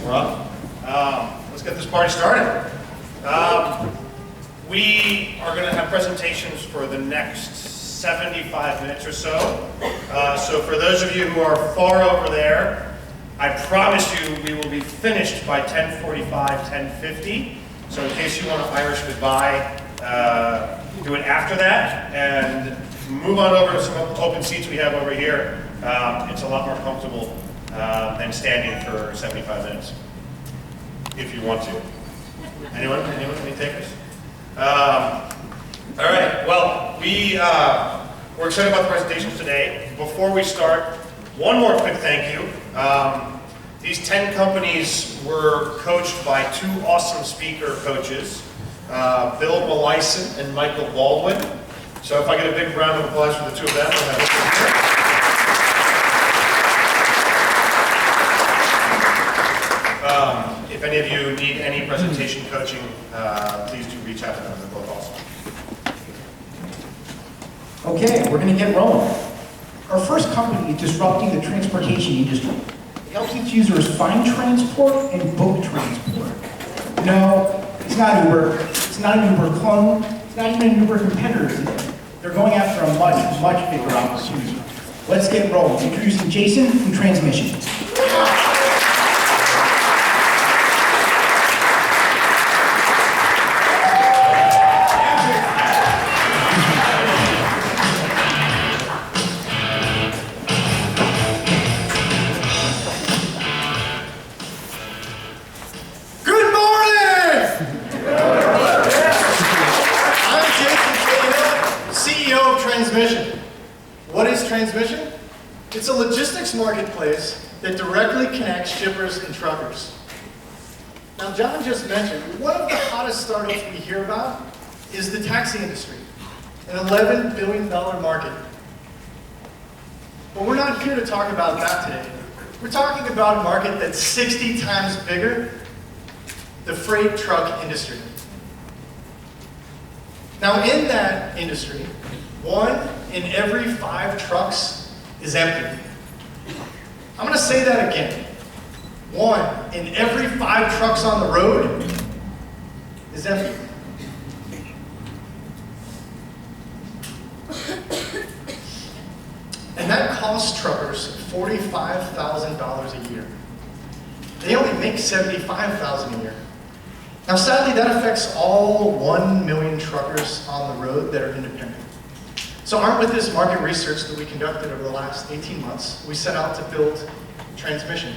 Rob. Let's get this party started. We are going to have presentations for the next 75 minutes or so. So for those of you who are far over there, I promise you we will be finished by 10:45, 10:50. So in case you want to Irish goodbye, do it after that and move on over to some open seats we have over here. It's a lot more comfortable than standing for 75 minutes, if you want to. Anyone? Any takers? All right, well, we're excited about the presentations today. Before we start, one more quick thank you. These 10 companies were coached by two awesome speaker coaches, Bill Malison and Michael Baldwin. So if I get a big round of applause for the two of them, we'll have it. If any of you need any presentation coaching, please do reach out to them. They're both awesome. Okay, we're going to get rolling. Our first company is disrupting the transportation industry. It helps its users find transport and book transport. No, it's not Uber. It's not an Uber clone. It's not even an Uber competitor. They're going after a much, much bigger opportunity. Let's get rolling. Introducing Jason from Traansmission. Traansmission? It's a logistics marketplace that directly connects shippers and truckers. Now, John just mentioned, one of the hottest startups we hear about is the taxi industry, an $11 billion market. But we're not here to talk about that today. We're talking about a market that's 60 times bigger, the freight truck industry. Now, in that industry, 1 in every 5 trucks is empty. I'm going to say that again. 1 in every 5 trucks on the road is empty. And that costs truckers $45,000 a year. They only make $75,000 a year. Now, sadly, that affects all 1 million truckers on the road that are independent. So armed with this market research that we conducted over the last 18 months, we set out to build Traansmission.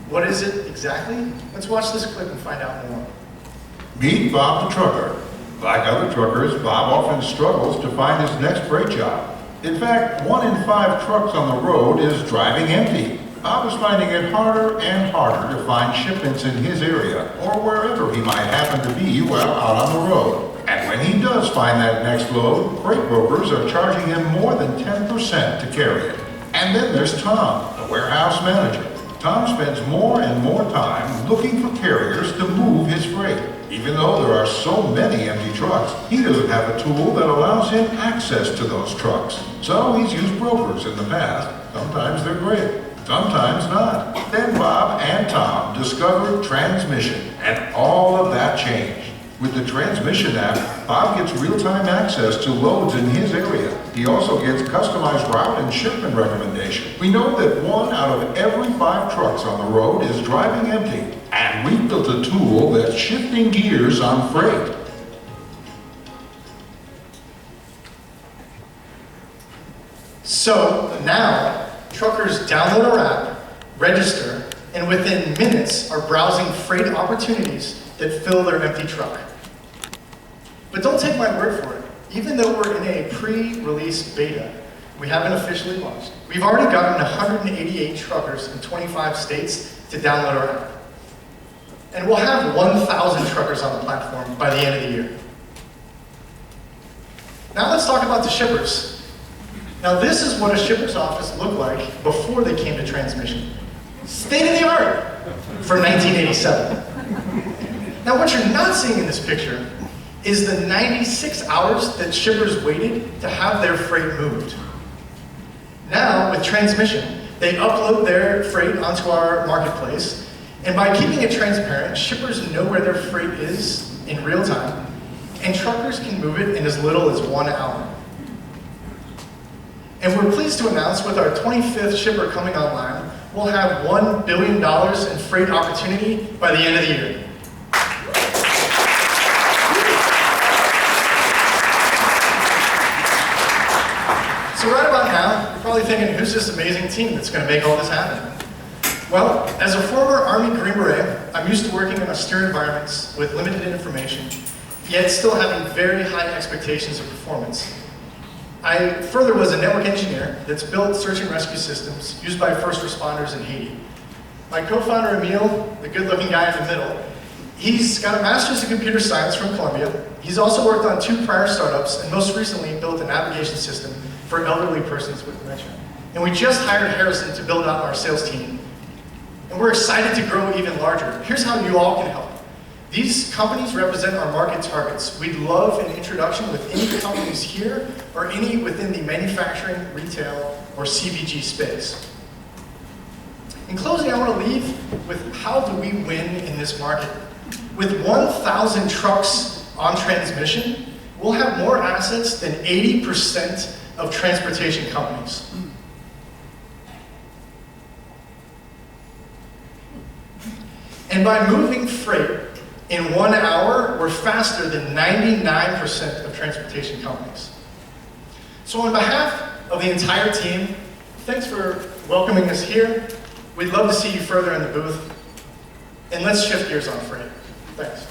What is it exactly? Let's watch this clip and find out more. Meet Bob the trucker. Like other truckers, Bob often struggles to find his next freight job. In fact, 1 in 5 trucks on the road is driving empty. Bob is finding it harder and harder to find shipments in his area or wherever he might happen to be while out on the road. And when he does find that next load, freight brokers are charging him more than 10% to carry it. And then there's Tom, the warehouse manager. Tom spends more and more time looking for carriers to move his freight. Even though there are so many empty trucks, he doesn't have a tool that allows him access to those trucks. So he's used brokers in the past. Sometimes they're great, sometimes not. Then Bob and Tom discovered Traansmission, and all of that changed. With the Traansmission app, Bob gets real-time access to loads in his area. He also gets customized route and shipment recommendations. We know that 1 out of every 5 trucks on the road is driving empty, and we built a tool that's shifting gears on freight. So now, truckers download our app, register, and within minutes are browsing freight opportunities that fill their empty truck. But don't take my word for it. Even though we're in a pre-release beta, we haven't officially launched. We've already gotten 188 truckers in 25 states to download our app. And we'll have 1,000 truckers on the platform by the end of the year. Now let's talk about the shippers. Now this is what a shipper's office looked like before they came to Traansmission. State of the art for 1987. Now what you're not seeing in this picture is the 96 hours that shippers waited to have their freight moved. Now, with Traansmission, they upload their freight onto our marketplace, And by keeping it transparent, shippers know where their freight is in real time, and truckers can move it in as little as 1 hour. And we're pleased to announce with our 25th shipper coming online, we'll have $1 billion in freight opportunity by the end of the year. So right about now, you're probably thinking, who's this amazing team that's going to make all this happen? Well, as a former Army Green Beret, I'm used to working in austere environments with limited information, yet still having very high expectations of performance. I further was a network engineer that's built search and rescue systems used by first responders in Haiti. My co-founder, Emil, the good-looking guy in the middle, he's got a master's in computer science from Columbia. He's also worked on 2 prior startups, and most recently built a navigation system for elderly persons with dementia. And we just hired Harrison to build out our sales team. And we're excited to grow even larger. Here's how you all can help. These companies represent our market targets. We'd love an introduction with any companies here or any within the manufacturing, retail, or CPG space. In closing, I want to leave with how do we win in this market? With 1,000 trucks on transmission, we'll have more assets than 80% of transportation companies. And by moving freight in 1 hour, we're faster than 99% of transportation companies. So on behalf of the entire team, thanks for welcoming us here. We'd love to see you further in the booth. And let's shift gears on freight. Thanks.